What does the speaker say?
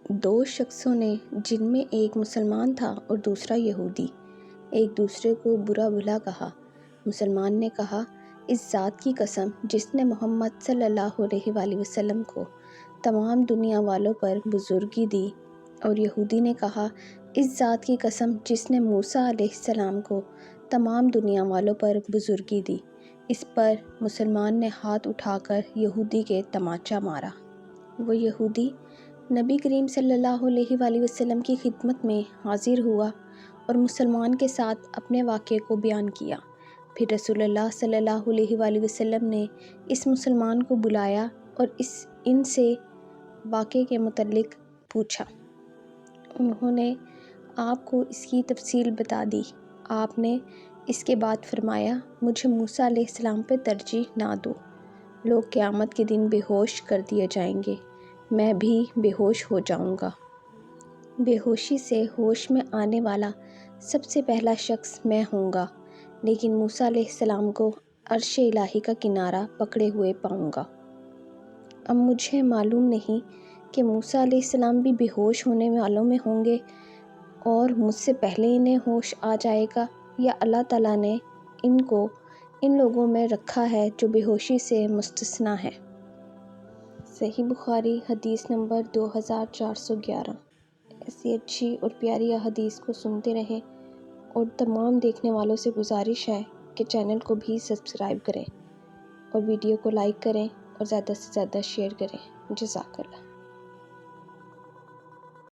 دو شخصوں نے، جن میں ایک مسلمان تھا اور دوسرا یہودی، ایک دوسرے کو برا بھلا کہا۔ مسلمان نے کہا، اس ذات کی قسم جس نے محمد صلی اللہ علیہ وآلہ وسلم کو تمام دنیا والوں پر بزرگی دی، اور یہودی نے کہا، اس ذات کی قسم جس نے موسیٰ علیہ السلام کو تمام دنیا والوں پر بزرگی دی۔ اس پر مسلمان نے ہاتھ اٹھا کر یہودی کے تماچا مارا۔ وہ یہودی نبی کریم صلی اللہ علیہ وآلہ وسلم کی خدمت میں حاضر ہوا اور مسلمان کے ساتھ اپنے واقعے کو بیان کیا۔ پھر رسول اللہ صلی اللہ علیہ وآلہ وسلم نے اس مسلمان کو بلایا اور ان سے واقعے کے متعلق پوچھا۔ انہوں نے آپ کو اس کی تفصیل بتا دی۔ آپ نے اس کے بعد فرمایا، مجھے موسیٰ علیہ السلام پہ ترجیح نہ دو۔ لوگ قیامت کے دن بے ہوش کر دیے جائیں گے، میں بھی بے ہوش ہو جاؤں گا۔ بے ہوشی سے ہوش میں آنے والا سب سے پہلا شخص میں ہوں گا، لیکن موسیٰ علیہ السلام کو عرش الہی کا کنارہ پکڑے ہوئے پاؤں گا۔ اب مجھے معلوم نہیں کہ موسیٰ علیہ السلام بھی بے ہوش ہونے والوں میں ہوں گے اور مجھ سے پہلے انہیں ہوش آ جائے گا، یا اللہ تعالیٰ نے ان کو ان لوگوں میں رکھا ہے جو بے ہوشی سے مستثنیٰ ہیں۔ صحیح بخاری حدیث نمبر 2411۔ ایسی اچھی اور پیاری احادیث کو سنتے رہیں، اور تمام دیکھنے والوں سے گزارش ہے کہ چینل کو بھی سبسکرائب کریں اور ویڈیو کو لائک کریں اور زیادہ سے زیادہ شیئر کریں۔ جزاک اللہ۔